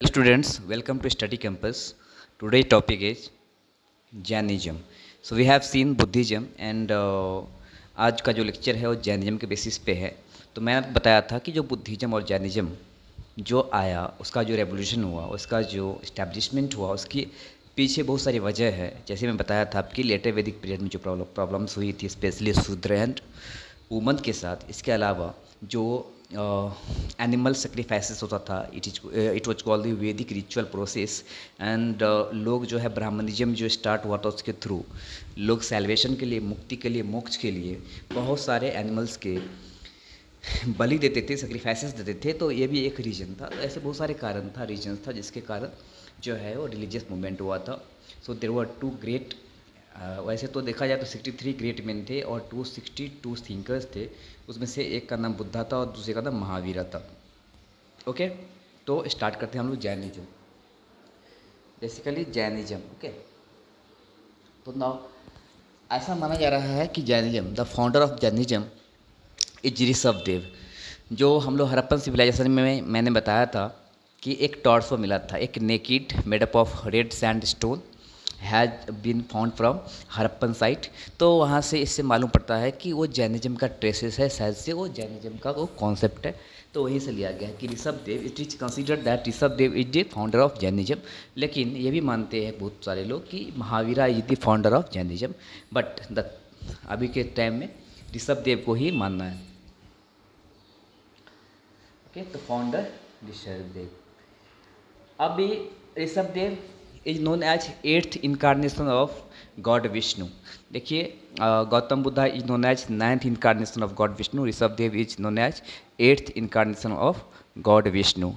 Hello students, welcome to Study Campus. Today's topic is Jainism. So we have seen Buddhism and आज का जो lecture है वो Jainism के बेसिस पे है। तो मैंने आपको बताया था कि जो बुद्धिज़्म और जैनिज्म जो आया, उसका जो रेवोल्यूशन हुआ, उसका जो इस्टेब्लिशमेंट हुआ, उसकी पीछे बहुत सारी वजह है। जैसे मैं बताया था आपकी लेटर वैदिक पीरियड में जो प्रॉब्लम्स हुई थी, स्पेशली शूद्र एंड वुमन के साथ। इसके अलावा जो एनिमल सेक्रीफाइसेस होता था, इट वाज कॉल्ड द वैदिक रिचुअल प्रोसेस। एंड लोग जो है ब्राह्मणिज्म जो स्टार्ट हुआ था उसके थ्रू लोग सेल्वेशन के लिए, मुक्ति के लिए, मोक्ष के लिए बहुत सारे एनिमल्स के बलि देते थे, सेक्रीफाइसेस देते थे। तो ये भी एक रीजन था। तो ऐसे बहुत सारे कारण था, रीजन था, जिसके कारण जो है वो रिलीजियस मूवमेंट हुआ था। So there were two great, वैसे तो देखा जाए तो 63 ग्रेट मैन थे और 262 थिंकर्स थे। उसमें से एक का नाम बुद्धा था और दूसरे का नाम महावीरा था। ओके, तो स्टार्ट करते हैं हम लोग जैनिज्म। Basically Jainism, okay. तो नाउ ऐसा माना जा रहा है कि Jainism, the founder of Jainism is Rishabhdev. जो हम लोग हड़प्पन सिविलाइजेशन में मैंने बताया था कि एक टॉर्सो मिला था, एक naked made up of red sandstone has been found from Harappan site. तो वहाँ से इससे मालूम पड़ता है कि वो जैनिज्म का ट्रेसेस है, शायद से वो जैनिज्म का वो कॉन्सेप्ट है। तो वहीं से लिया गया है कि Rishabhdev, it is considered that Rishabhdev is the founder of Jainism. लेकिन ये भी मानते हैं बहुत सारे लोग कि Mahavira is the founder of Jainism. But अभी के टाइम में ऋषभदेव को ही मानना है। ओके, तो फाउंडर ऋषभदेव। अभी Rishabhdev is known as 8th incarnation of god Vishnu. देखिए, Gautam Buddha is known as 9th incarnation of god Vishnu. Rishabhdev is known as 8th incarnation of god Vishnu.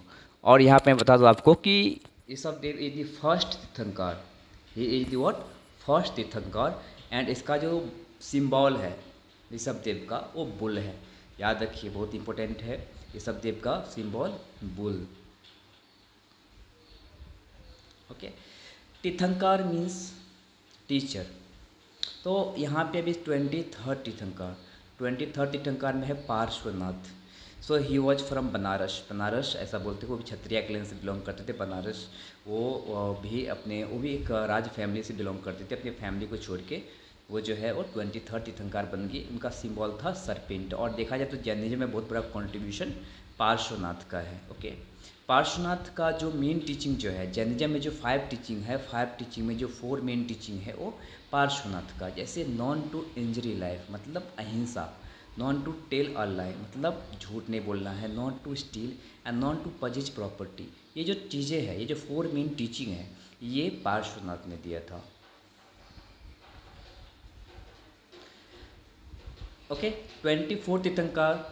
और यहाँ पे मैं बता दूँ आपको कि ऋषभदेव इज द फर्स्ट तीर्थंकर। ही इज द व्हाट, फर्स्ट तीर्थंकर। एंड इसका जो सिंबल है ऋषभदेव का वो बुल है। याद रखिए, बहुत इंपॉर्टेंट है। ऋषभदेव का सिंबल बुल। ओके, तीर्थंकर मीन्स टीचर। तो यहाँ पे अभी 23rd तीर्थंकर, 23rd तीर्थंकर में है Parshvanath. So he was from Banaras. Banaras ऐसा बोलते हैं, वो भी क्षत्रिय क्लैन से बिलोंग करते थे। बनारस वो भी एक राज फैमिली से बिलोंग करते थे। अपनी फैमिली को छोड़ के वो जो है वो 23rd तीर्थंकर बन गई। उनका सिंबल था सरपेंट। और देखा जाए तो जैनिज्म में बहुत बड़ा कॉन्ट्रीब्यूशन पार्श्वनाथ का है। ओके, पार्श्वनाथ का जो मेन टीचिंग जो है जैनिज्म में, जो 5 टीचिंग है, 5 टीचिंग में जो 4 मेन टीचिंग है वो पार्श्वनाथ का। जैसे नॉन टू इंजरी लाइफ मतलब ahimsa, non to tell a lie मतलब झूठ नहीं बोलना है, non to steal and non to possess property. ये जो चीज़ें हैं, ये जो 4 मेन टीचिंग है, ये पार्श्वनाथ ने दिया था। ओके, 24th तीर्थंकर,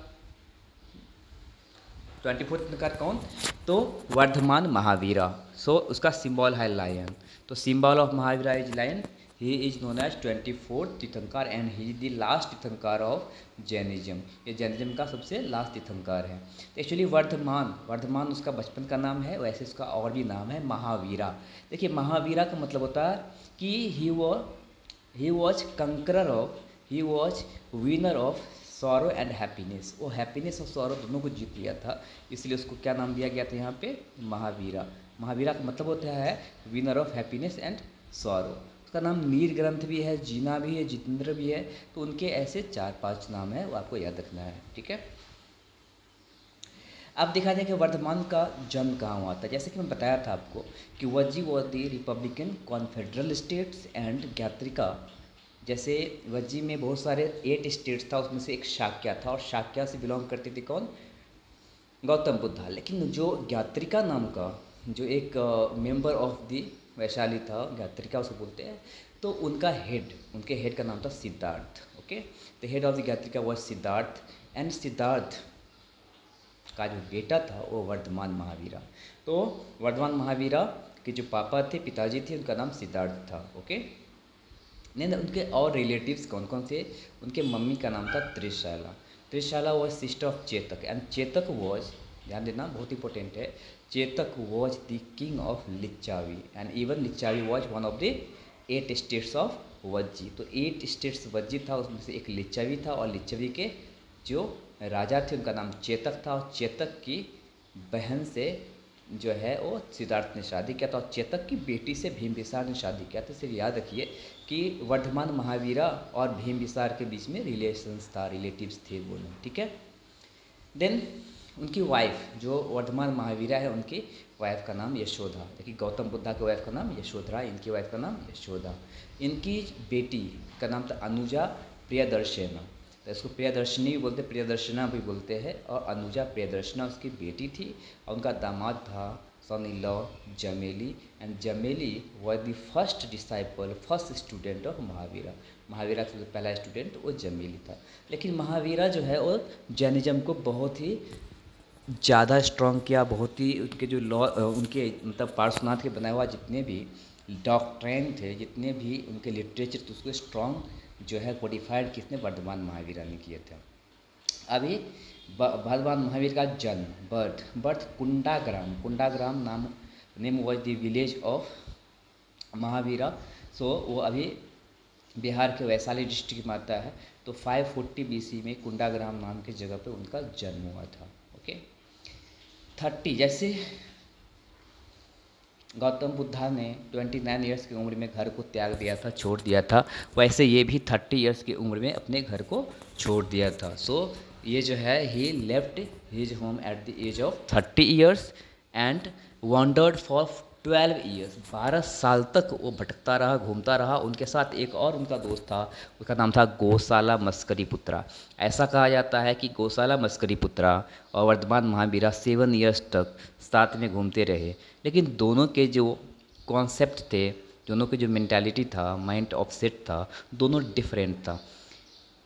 24th तीर्थंकर कौन? तो वर्धमान महावीरा। सो उसका सिंबल है लायन। तो symbol of Mahavira is lion. He is known as 24th tirthankara and he is the last tirthankara of Jainism. ये जैनिज्म का सबसे लास्ट तीर्थंकर है। तो एक्चुअली वर्धमान उसका बचपन का नाम है, वैसे उसका और भी नाम है महावीरा। देखिए, महावीरा का मतलब होता है कि he was conqueror of, he was winner of sorrow and happiness. वो हैप्पीनेस और सॉरो दोनों को जीत लिया था, इसलिए उसको क्या नाम दिया गया था यहाँ पे? महावीरा। महावीरा का मतलब होता है winner of happiness and sorrow. उसका नाम नीर ग्रंथ भी है, जीना भी है, जितेंद्र भी है। तो उनके ऐसे 4-5 नाम है, वो आपको याद रखना है। ठीक है, अब देखा जाए कि वर्धमान का जन्म कहाँ हुआ था। जैसे कि मैं बताया था आपको कि Vajji was the republican confederal states and Jnatrika. जैसे वज्जी में बहुत सारे 8 स्टेट्स था, उसमें से एक शाक्या था और शाक्या से बिलोंग करते थे कौन? गौतम बुद्धा। लेकिन जो ज्ञात्रिका नाम का जो एक मेंबर ऑफ द वैशाली था, ज्ञात्रिका उसको बोलते हैं, तो उनके हेड का नाम था Siddhartha. Okay, the head of the Jnatrika was Siddhartha and Siddhartha का जो बेटा था वो वर्धमान महावीरा। तो वर्धमान महावीरा के जो पापा थे, पिताजी थे, उनका नाम सिद्धार्थ था। ओके, नहीं, उनके और रिलेटिव्स कौन कौन थे? उनके मम्मी का नाम था Trishala. Trishala was sister of Chetak and Chetak was, ध्यान देना बहुत इंपॉर्टेंट है, Chetak was the king of Lichchhavi and even Lichchhavi was one of the 8 states of Vajji. तो 8 स्टेट्स वज्जी था, उसमें से एक लिच्चावी था और लिच्चावी के जो राजा थे उनका नाम चेतक था। और चेतक की बहन से जो है वो सिद्धार्थ ने शादी किया था, और चेतक की बेटी से भीमबिसार ने शादी किया था। सिर्फ याद रखिए कि वर्धमान महावीरा और भीमबिसार के बीच में रिलेशंस था, रिलेटिव्स थे वो लोग, ठीक है। देन उनकी वाइफ जो वर्धमान महावीरा है, उनकी वाइफ का नाम यशोदा। देखिए गौतम बुद्धा की वाइफ का नाम यशोधरा, इनकी वाइफ का नाम यशोदा। इनकी बेटी का नाम था अनुजा प्रियदर्शना, तो इसको प्रियदर्शनी भी बोलते, प्रियदर्शना भी बोलते हैं। और अनुजा प्रियदर्शना उसकी बेटी थी, और उनका दामाद था son in law Jamali, and Jamali was the first disciple, first student of Mahavira. Mahavira का जो पहला स्टूडेंट वो जमेली था। लेकिन महावीरा जो है वो जैनिज्म को बहुत ही ज़्यादा स्ट्रॉन्ग किया, बहुत ही उनके जो लॉ, उनके मतलब पार्श्वनाथ के बनाए हुआ जितने भी डॉक्ट्रेन थे, जितने भी उनके लिटरेचर थे, उसको स्ट्रॉन्ग जो है कोडिफाइड किसने, वर्धमान महावीरा ने किए थे। अभी वर्धमान महावीर का जन्म, बर्थ कुंडाग्राम, कुंडाग्राम नाम name was the village of Mahavira. So वो अभी बिहार के वैशाली डिस्ट्रिक्ट में आता है। तो 540 BC में कुंडाग्राम नाम की जगह पे उनका जन्म हुआ था। ओके 30, जैसे गौतम बुद्धा ने 29 ईयर्स की उम्र में घर को त्याग दिया था, छोड़ दिया था, वैसे ये भी 30 ईयर्स की उम्र में अपने घर को छोड़ दिया था। सो ये जो है he left his home at the age of 30 years and wandered for 12 years. 12 साल तक वो भटकता रहा, घूमता रहा। उनके साथ एक और उनका दोस्त था, उसका नाम था गोशाला मस्करीपुत्रा। ऐसा कहा जाता है कि गोशाला मस्करीपुत्रा और वर्धमान महावीरा 7 ईयर्स तक साथ में घूमते रहे। लेकिन दोनों के जो कॉन्सेप्ट थे, दोनों की जो मेंटालिटी था, माइंड ऑफसेट था, दोनों डिफरेंट था।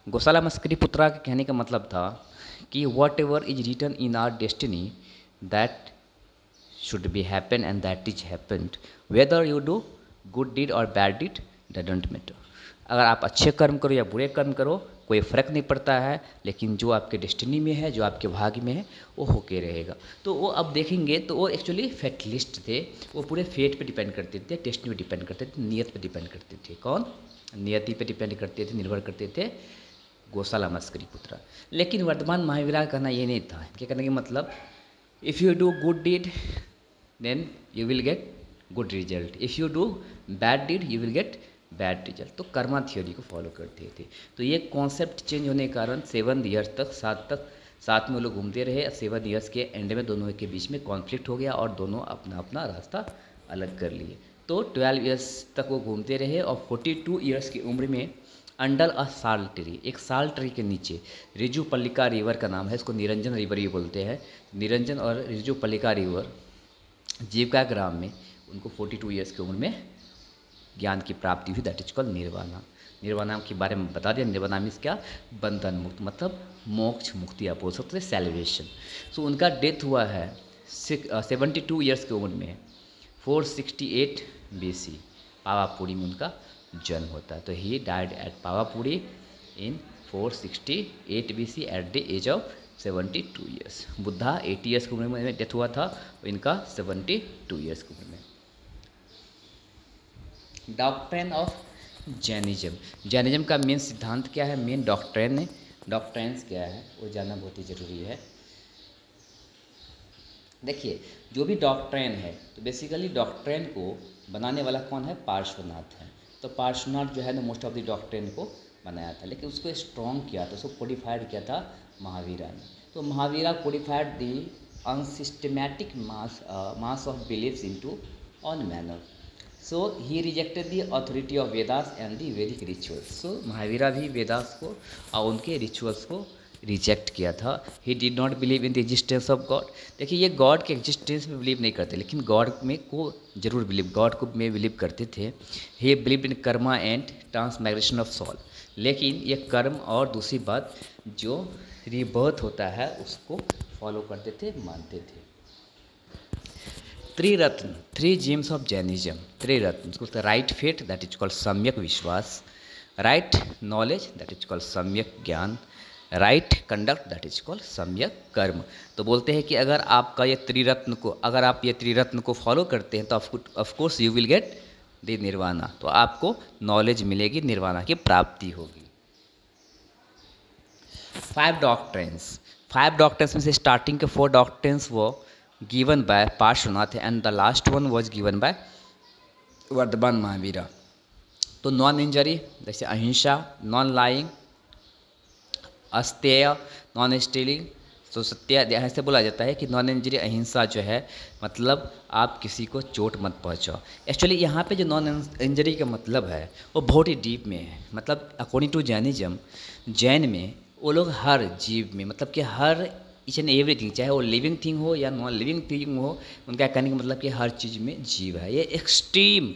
गोशाला मस्करीपुत्रा के कहने का मतलब था कि whatever is written in our destiny that should be happen and that is happened, whether you do good deed or bad deed doesn't matter। अगर आप अच्छे कर्म करो या बुरे कर्म करो कोई फ़र्क नहीं पड़ता है, लेकिन जो आपके डेस्टिनी में है, जो आपके भाग्य में है, वो होके रहेगा। तो वो अब देखेंगे तो वो एक्चुअली फैटलिस्ट थे, वो पूरे फेट पे डिपेंड करते थे, डेस्टिनी पे डिपेंड करते थे, नियत पे डिपेंड करते थे। कौन? नियति पे डिपेंड करते थे, निर्भर करते थे गोशाला मस्करीपुत्रा। लेकिन वर्धमान महावीरा का कहना ये नहीं था। इनके कहने का मतलब if you do good deed then you will get good result, if you do bad deed you will get bad result। तो कर्मा थियोरी को फॉलो करते थे। तो ये कॉन्सेप्ट चेंज होने के कारण 7 ईयर्स तक साथ में वो लोग घूमते रहे। 7 ईयर्स के एंड में दोनों के बीच में कॉन्फ्लिक्ट हो गया और दोनों अपना अपना रास्ता अलग कर लिए। तो 12 ईयर्स तक वो घूमते रहे और 42 ईयर्स की उम्र में अंडर अ साल ट्री, एक साल ट्री के नीचे, रिजुपल्लिका रिवर का नाम है, इसको निरंजन रिवर भी बोलते हैं। निरंजन और रिजुपल्लिका रिवर जीविका ग्राम में उनको 42 ईयर्स की उम्र में ज्ञान की प्राप्ति हुई, that is called nirvana. Nirvana के बारे में बता दिया। निर्वाणा मीन्स क्या? बंधन मुक्त, मतलब मोक्ष, मुक्ति आप बोल सकते हैं, सेलिब्रेशन। सो उनका डेथ हुआ है 72 ईयर्स की उम्र में 468 BC, पावापुरी में उनका जन्म होता है। तो he died at Pawapuri in 468 BC at the age of 72 years. Buddha 80 years की उम्र में डेथ हुआ था, इनका 72 ईयर्स की उम्र में। डॉक्ट्रेन ऑफ जैनिज्म, जैनिज्म का मेन सिद्धांत क्या है, मेन डॉक्ट्रेन है, डॉक्ट्रेंस क्या है वो जानना बहुत ही ज़रूरी है। देखिए जो भी डॉक्ट्रेन है, तो बेसिकली डॉक्ट्रेन को बनाने वाला कौन है? पार्श्वनाथ है। तो पार्श्वनाथ जो है ना मोस्ट ऑफ द डॉक्ट्रेन को बनाया था, लेकिन उसको स्ट्रॉन्ग किया था, उसको कोडिफाइड किया था महावीरा ने। तो Mahavira codified the unsystematic mass of beliefs into on manner. So he rejected the authority of Vedas and the Vedic rituals. सो महावीरा भी वेदास को और उनके रिचुअल्स को रिजेक्ट किया था। He did not believe in the existence of God. देखिए ये गॉड के एग्जिस्टेंस में बिलीव नहीं करते, लेकिन गॉड में को जरूर बिलीव, गॉड को में बिलीव करते थे। He believe in karma and transmigration of soul. लेकिन ये कर्म और दूसरी बात जो रिबर्थ होता है उसको फॉलो करते थे, मानते थे। त्रिरत्न, 3 जेम्स ऑफ जैनिज्म, त्रिरत्न, उसको right faith that is called सम्यक विश्वास, right knowledge that is called सम्यक ज्ञान, right conduct that is called सम्यक कर्म। तो बोलते हैं कि अगर आपका ये त्रिरत्न को, अगर आप ये त्रिरत्न को फॉलो करते हैं तो of course you will get the nirvana. तो आपको नॉलेज मिलेगी, निर्वाणा की प्राप्ति होगी। 5 डॉक्ट्रेंस, 5 डॉक्ट्रेंस में से स्टार्टिंग के 4 डॉक्ट्रेंस वो given by Parshvanath and the last one was given by Vardhaman Mahavira. तो नॉन इंजरी जैसे अहिंसा, नॉन लाइंग, अस्तेय, नॉन स्टीलिंग, तो सत्य ऐसे बोला जाता है कि नॉन इंजरी अहिंसा जो है मतलब आप किसी को चोट मत पहुंचाओ। एक्चुअली यहाँ पे जो नॉन इंजरी का मतलब है वो बहुत ही डीप में है। मतलब अकॉर्डिंग टू जैनिज्म, जैन में वो लोग हर जीव में मतलब कि हर ईच एंड एवरीथिंग, चाहे वो लिविंग थिंग हो या नॉन लिविंग थिंग हो, उनका कहने का मतलब कि हर चीज़ में जीव है। ये एक्सट्रीम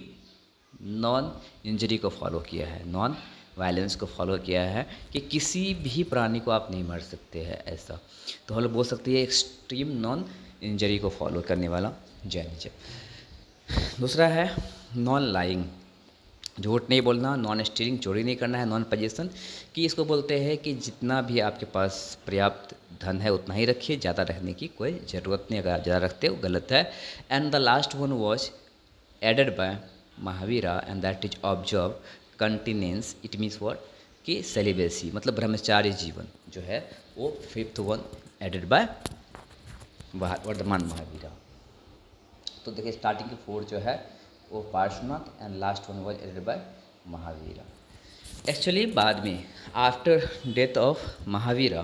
नॉन इंजरी को फॉलो किया है, नॉन वायलेंस को फॉलो किया है कि किसी भी प्राणी को आप नहीं मार सकते हैं ऐसा। तो हम लोग बोल सकते हैं एक्सट्रीम नॉन इंजरी को फॉलो करने वाला जैनिज्म। दूसरा है नॉन लाइंग, झूठ नहीं बोलना, नॉन स्टीलिंग, चोरी नहीं करना है, नॉन पजेशन, कि इसको बोलते हैं कि जितना भी आपके पास पर्याप्त धन है उतना ही रखिए, ज़्यादा रखने की कोई ज़रूरत नहीं। अगर आप ज़्यादा रखते हो गलत है। And the last one was added by Mahavira and that is observe continence, it means what कि सेलिबेसी, मतलब ब्रह्मचारी जीवन जो है वो fifth one added by Vardhaman Mahavira. तो देखिए स्टार्टिंग के 4 जो है वो Parshvanath and last one was added by Mahavira. Actually बाद में आफ्टर डेथ ऑफ महावीरा,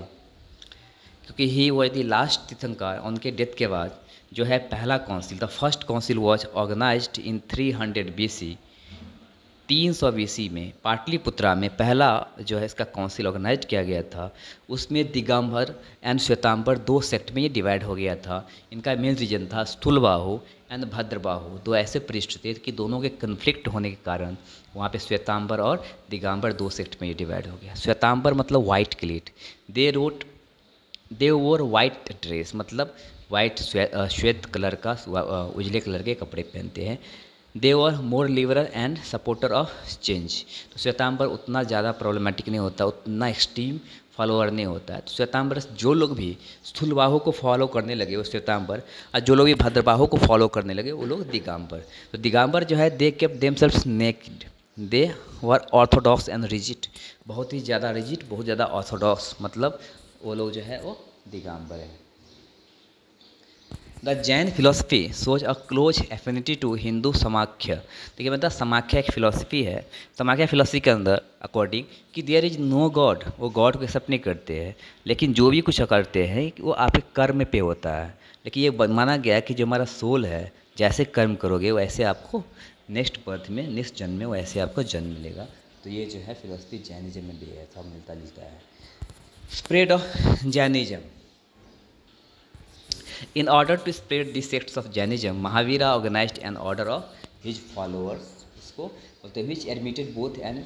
क्योंकि ही वॉज द लास्ट तीर्थंकर, उनके डेथ के बाद जो है पहला council, the first council was organised in 300 BC, 300 BC में पाटलिपुत्रा में पहला जो है इसका काउंसिल ऑर्गेनाइज किया गया था। उसमें दिगंबर एंड श्वेतांबर 2 सेक्ट में ये डिवाइड हो गया था। इनका मेन रीजन था स्थूलबाहु एंड भद्रबाहु, 2 ऐसे पृष्ठ थे कि दोनों के कन्फ्लिक्ट होने के कारण वहाँ पे श्वेतांबर और दिगंबर 2 सेक्ट में ये डिवाइड हो गया। श्वेतांबर मतलब white clad, they wore white dress, मतलब वाइट श्वेत कलर का उजले कलर के कपड़े पहनते हैं। They were more liberal and supporter of change, तो श्वेतांबर उतना ज़्यादा प्रॉब्लमेटिक नहीं होता, उतना एक्सट्रीम फॉलोअर नहीं होता है। तो श्वेतांबर जो लोग भी स्थूलबाहु को फॉलो करने लगे वो श्वेतांबर, और जो लोग भी भद्रबाहु को फॉलो करने लगे वो लोग दिगंबर। तो दिगंबर जो है they kept themselves naked, they were Orthodox and rigid, बहुत ही ज़्यादा रिजिड, बहुत ज़्यादा ऑर्थोडॉक्स, मतलब वो लोग जो है वो दिगंबर है। The Jain philosophy shows a close affinity to Hindu Samkhya. देखिए मतलब समाख्या एक फिलोसफी है। समाख्या फिलोसफी के अंदर अकॉर्डिंग कि देयर इज नो गॉड, वो गॉड को एक्सेप्ट नहीं करते हैं, लेकिन जो भी कुछ करते हैं वो आपके कर्म पे होता है। लेकिन ये माना गया कि जो हमारा सोल है, जैसे कर्म करोगे वैसे आपको नेक्स्ट बर्थ में, नेक्स्ट जन्म में वैसे आपको जन्म मिलेगा। तो ये जो है फिलोसफी जैनिज्म में भी है, सब मिलता जुलता है। Spread of Jainism, in order to spread the sects of Jainism, Mahavira organized an order of his followers, इसको बोलते हैं which admitted both and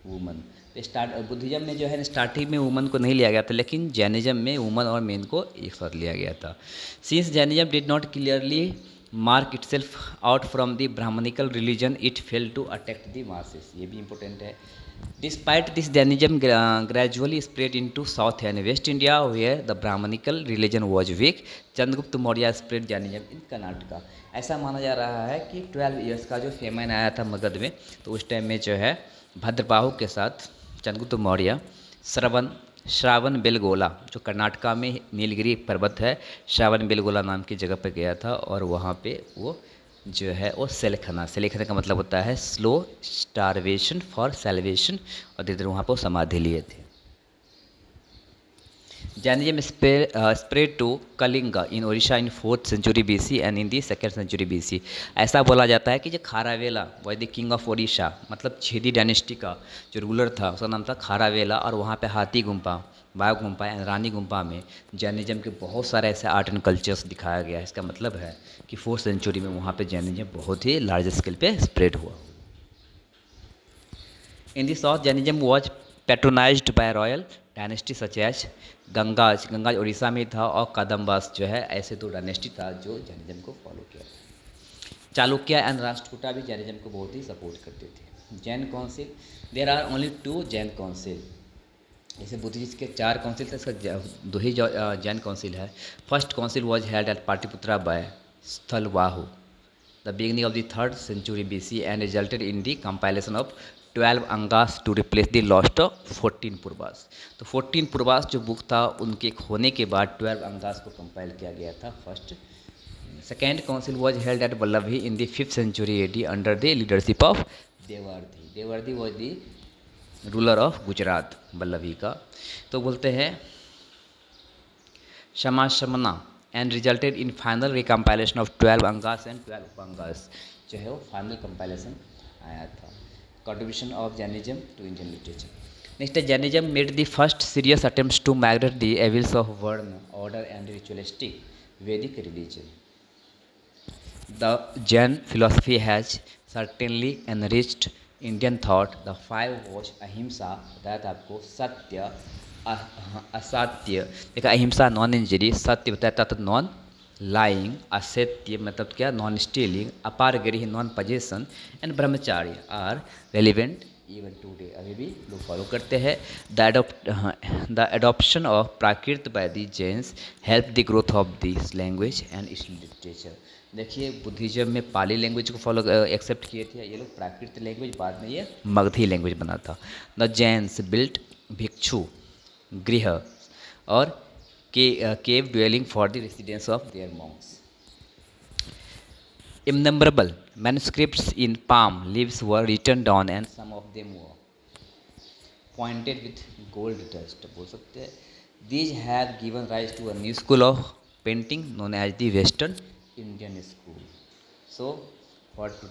women। तो बुद्धिज्म में जो है स्टार्टिंग में वुमन को नहीं लिया गया था, लेकिन जैनिज्म में वुमन और मेन को एक साथ लिया गया था। Since Jainism did not clearly mark itself out from the Brahmanical religion, it fail to attack the masses, ये भी इंपॉर्टेंट है। Despite this, Jainism gradually spread into South and West India, where the Brahmanical religion was weak. Chandragupta Maurya spread Jainism in Karnataka। ऐसा माना जा रहा है कि 12 years का जो फेमन आया था मगध में, तो उस टाइम में जो है भद्रबाहु के साथ चंद्रगुप्त मौर्य श्रावण बेलगोला, जो कर्नाटका में नीलगिरी पर्वत है, श्रावण बेलगोला नाम की जगह पर गया था, और वहाँ पे वो जो है वो सेलेखना का मतलब होता है स्लो स्टारवेशन फॉर सेल्वेशन, और धीरे धीरे वहाँ पर समाधि लिए थे। Jainism spread to Kalinga in Odisha in 4th century BC and in the 2nd century BC। ऐसा बोला जाता है कि जो Kharavela was the king of Odisha, मतलब छेदी डायनेस्टी का जो रूलर था उसका नाम था खारावेला, और वहाँ पे हाथी गुम्पा, बाघ गुम्पा एंड रानी गुम्पा में जैनिज्म के बहुत सारे ऐसे आर्ट एंड कल्चर्स दिखाया गया है। इसका मतलब है कि 4th century में वहाँ पे जैनिज्म बहुत ही लार्ज स्केल पे स्प्रेड हुआ। In the south Jainism was patronised by royal dynasty such as Gangas Orissa में था, और कदम्बास जो है ऐसे 2 डायनेस्टी था जो जैनिज्म को फॉलो किया। चालुक्य एंड राष्ट्रकूटा भी जैनिज्म को बहुत ही सपोर्ट करते थे। Jain council, there are only 2 Jain council, जैसे बुद्धिस्ट के 4 काउंसिल थे, इसका 2 ही जैन काउंसिल है। First council was held at Pataliputra by Sthalavahu the beginning of the 3rd century BC and resulted in the compilation of 12 Angas to replace the lost of 14 Purvas. तो 14 पूर्वास जो book था उनके होने के बाद 12 अंगास को कंपाइल किया गया था first Second council was held at Vallabhi in the 5th century AD under the leadership of Devardi. Devardi was the ruler of Gujarat, Vallabhi का। तो बोलते हैं Kshamashramana and resulted in final recompilation of 12 Angas and 12 Upangas, जो है वो फाइनल कंपाइलेशन आया था। Contribution of Jainism to Indian literature. Next है Jainism made the first serious attempts to migrate the evils of varna order and ritualistic Vedic religion. The Jain philosophy has certainly enriched Indian thought. The 5 was अहिंसा, बताया था आपको, सत्य, असत्य, देखा अहिंसा non injury, सत्य बताया था नॉन लाइंग, असत्य मतलब क्या non stealing, aparigraha non possession and brahmacharya are relevant even today, अभी भी लोग फॉलो करते हैं। The adoption of Prakrit by the Jains help the growth of this language and its literature. देखिए बुद्धिज्म में पाली लैंग्वेज को फॉलो एक्सेप्ट किए थे ये लोग, प्राकृत लैंग्वेज, बाद में ये मगधी लैंग्वेज बना था। द जैन्स बिल्ट भिक्षु गृह और cave dwelling for the residence of their monks. Innumerable manuscripts in palm leaves were written down and some of them were pointed with gold dust, बोल सकते हैं। These have given rise to a new school of painting known as the Western Indian school. So for today